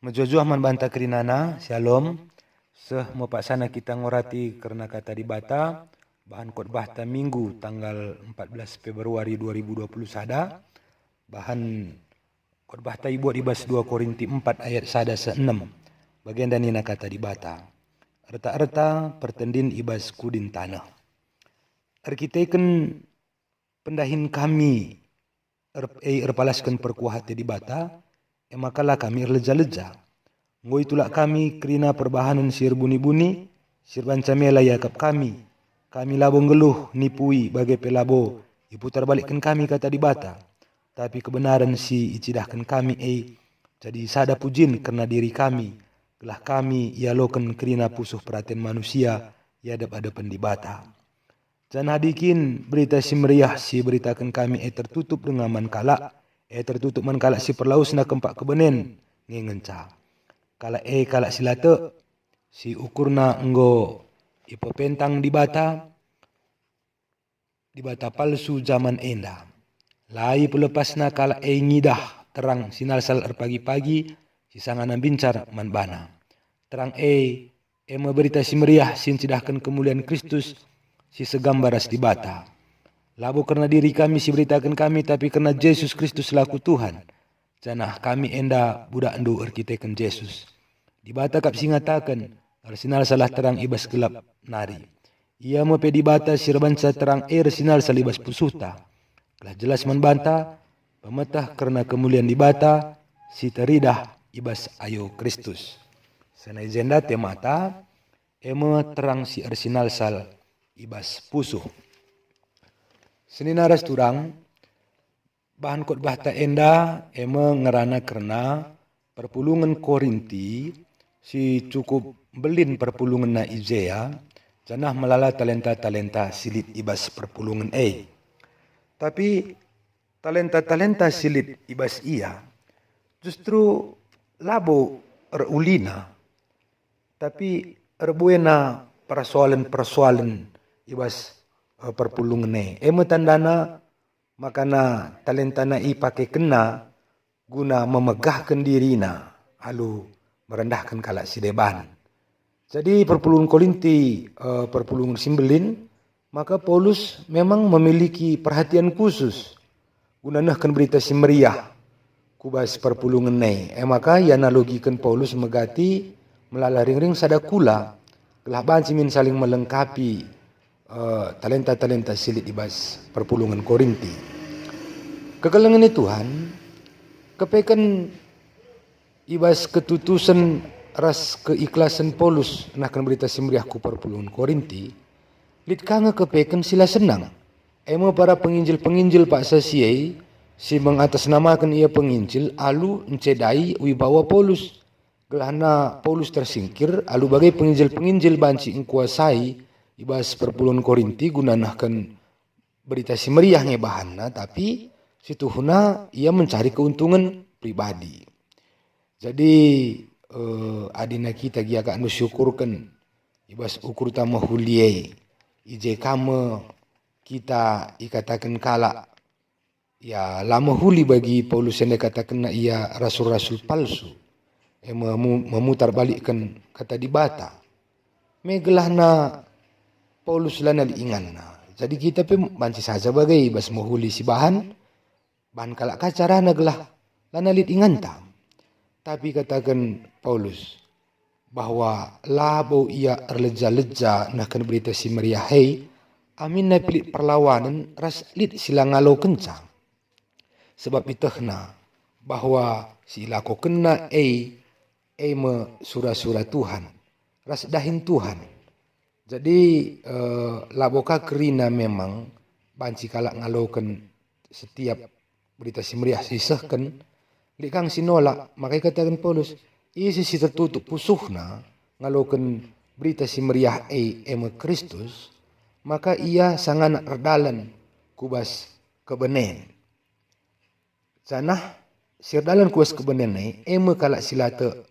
Mejojoh man banta kerinana, shalom. Seh mau paksana kita ngorati karena kata di bata, bahan khotbah ta Minggu tanggal 14 Februari 2020 sada. Bahan khotbah ta ibuat ibas 2 Korinti 4 ayat sada se 6. Bagian danina kata di bata. Erta-erta pertendin ibas kudin tanah. Arkiteken pendahin kami erpalaskan perkuahati di bata. Makalah kami erleja-leja. Ngoi tulak kami kerina perbahanan sir buni-buni, sir bancamela yakap kami. Kami labong geluh nipui bagai pelabo, iputar balikkan kami kata di bata. Tapi kebenaran si icidahkan kami jadi sada pujin karena diri kami. Gelah kami ialokan kerina pusuh perhatian manusia, iadap-adapan di bata. Jan hadikin berita si meriah si beritakan kami tertutup dengan mankalak. Tertutup man kalak si perlaus na kempak kebenen ngengenca. Kalak silate si ukurna enggo ipepentang di bata palsu zaman enda. Lai pelepas na kalak ngidah terang sinalsal pagi-pagi si sanganan bincar man bana. Terang berita si meriah sin cidahkan kemuliaan Kristus si segambaras di bata. Labo karena diri kami si beritakan kami, tapi karena Yesus Kristus selaku Tuhan. Janah kami enda budak endu erkitekan Yesus. Di bata kap singatakan, arsinal salah terang ibas gelap nari. Ia mepe di bata sirbansa terang sinal salibas pusuta. Kelah jelas membanta, pemetah karena kemuliaan di bata, si teridah ibas ayo Kristus. Senai jenda temata, terang si arsinal sal ibas pusuh. Seninaras turang, bahan khotbah ta enda ngerana karena perpulungan Korinti si cukup belin perpulungan na Izea, janah melala talenta-talenta silit ibas perpulungan Tapi talenta-talenta silit ibas ia justru labo erulina, tapi erbuena persoalan-persoalan ibas perpulungan tandana makana talentana pakai kena guna memegahkan dirina lalu merendahkan kalak si deban. Jadi perpulungan Korinti perpulungan simbelin, maka Paulus memang memiliki perhatian khusus guna nahkan berita si meriah kubas perpulungan maka ia analogikan Paulus megati melala ring-ring sadakula gelah banci min saling melengkapi talenta-talenta silit ibas perpulungan Korinti. Kekelengan Tuhan kepekan ibas ketutusan ras keikhlasan Paulus nahkan berita simriah ku perpulungan Korinti. Lit kanga kepekan sila senang. Para penginjil-penginjil Pak Sasiai si mengatasnamakan ia penginjil alu encedai wibawa Paulus. Gelahna Paulus tersingkir alu bagai penginjil-penginjil banci engkuasai ibas perpulungan Korinti guna nahkan berita si meriah ngebahanna, tapi situhuna ia mencari keuntungan pribadi. Jadi adina kita giaka anu syukurkan ibas ukur tama huliai ije kame kita ikatakan kalak ya lama huli bagi Paulus yang dikatakan ia rasul-rasul palsu memutar balikkan kata di bata megelahna Paulus lana liingan. Jadi kita pun banci saja bagai bas mohuli si bahan kalak kacara naglah lana liingan tam. Tapi katakan Paulus bahwa labo ia erleja-leja nahkan berita si meriah amin na pilit perlawanan ras lit sila ngalau kencang. Sebab itahna bahwa sila ko kena me surah-surah Tuhan ras dahin Tuhan. Jadi laboka kerina memang banci kalak ngalaukan setiap berita si meriah sisahkan likang sinolak makanya katakan Paulus isi si tertutup pusuhna ngalaukan berita si meriah Kristus maka ia sangat erdalan kubas kebenen sanah sirdalan kubas kebenen kalak silate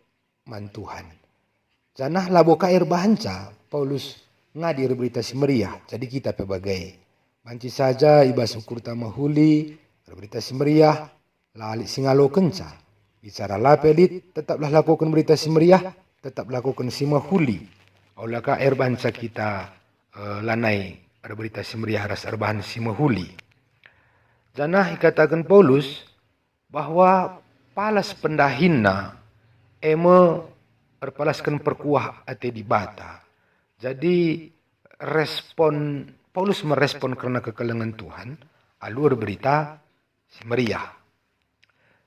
man Tuhan sanah laboka bahanca Paulus ngadir berita si meriah. Jadi kita pebagai banci saja ibas ukur tama huli berita si meriah lalik singalo kenca. Bicara lapelit tetaplah lakukan berita si meriah, tetap lakukan si mahuli. Aulaka air banca kita lanai berita si meriah ras erbahan si mahuli. Janah ikatakan Paulus bahwa palas pendahina eme perpalaskan perkuah ate di bata. Jadi respon Paulus merespon karena kekelengan Tuhan alur berita si meriah.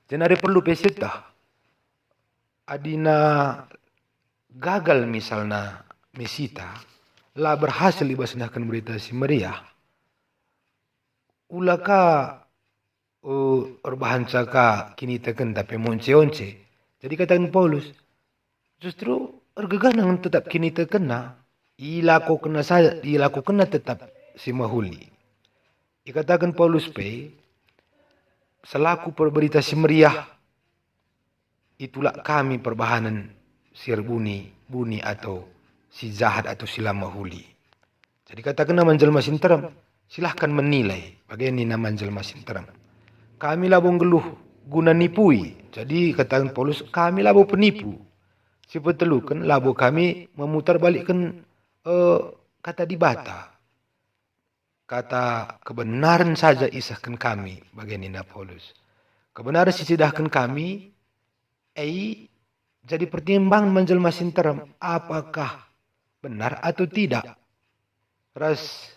Jangan perlu pesita adina gagal misalnya mesita lah berhasil ibasnahkan berita si meriah. Ulaka orbahan caka kini teken tapi monce-once. Jadi katakan Paulus, justru ergeganang tetap kini tekena, ilaku kena tetap si mahuli. Dikatakan Paulus selaku perberita si meriah, itulah kami perbahanan sir buni atau si jahat atau sila mahuli. Jadi katakan nama jelma sinteram, silahkan menilai bagaimana nama jelma sinteram. Kami labong geluh guna nipui. Jadi katakan Paulus, kami labo penipu. Si petelukan labo kami memutar balikkan kata di bata. Kata kebenaran saja isahkan kami bagaimana Paulus. Kebenaran sisidahkan kami, jadi pertimbangan menjelma sinteram apakah benar atau tidak. Ras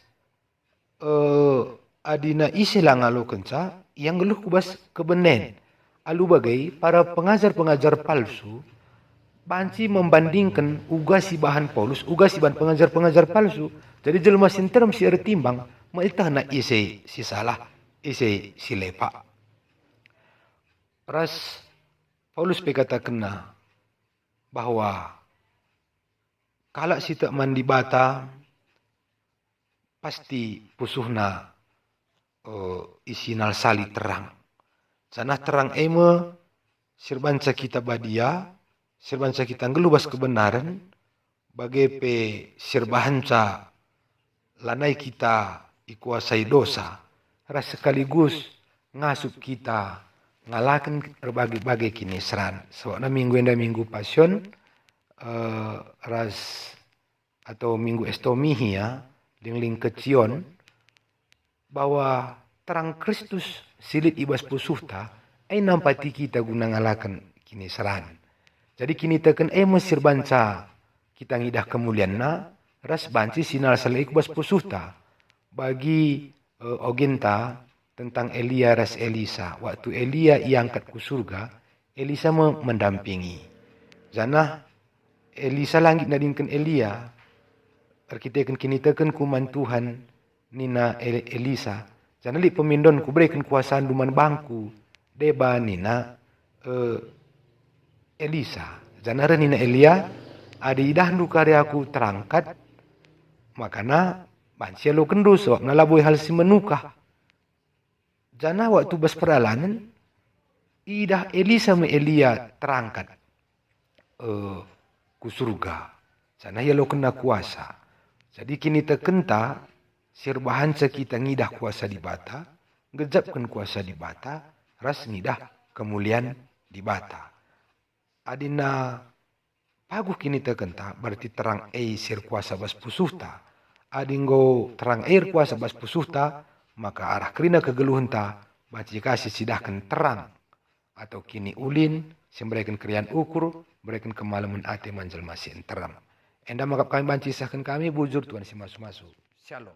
adina isilang alu kenca yang geluh kubas kebenen. Alu bagai para pengajar-pengajar palsu banci membandingkan ugasi bahan Paulus, ugasi bahan pengajar-pengajar palsu. Jadi jelma sinteram si timbang maitah na isi si salah, isi si lepa. Ras Paulus berkatakan bahwa kalau si tak mandi bata pasti pusuhna isinal sali terang. Sana terang eme sirbanca kita badia, sirbanca kita ngelubas kebenaran, bagai pe sirbanca lanai kita ikuasai dosa, ras sekaligus ngasup kita ngalakan berbagai kinisran. Soalnya minggu pasion ras atau minggu estomihi ya, ling kecion bahwa terang Kristus silit ibas pusuhta ay nampati kita guna ngalakan kinisran. Jadi kini teken mesir banca kita ngidah kemulian na ras banci sinal salai ibas pusuhta bagi ogenta tentang Elia ras Elisa. Waktu Elia iangkat ke surga, Elisa mendampingi. Janah Elisa langit nadingkan Elia, arkitekan kini teken kuman Tuhan nina Elisa. Janah li pemindon ku berikan kuasaan duman bangku deba nina Elisa. Janah nina Elia adi idahnu karyaku terangkat makana bansia lo kendus wak nalaboy hal si menukah. Jana waktu bas peralanan idah Elisa me Elia terangkat ku surga. Jana ya lo kena kuasa. Jadi kini terkenta sirbahan kita ngidah kuasa di bata, ngejapkan kuasa di bata, ras ngidah kemuliaan di bata. Adina paguh kini terkenta berarti terang sir kuasa bas pusuhta. Adinggo terang air kuasa bas pusuhta, maka arah kerina kegeluhenta baci kasih sidahkan terang atau kini ulin semberikan krian ukur berikan kemalaman ate manjal masih terang. Enda makap kami banci sahkan kami bujur Tuhan si masu-masu. Shalom.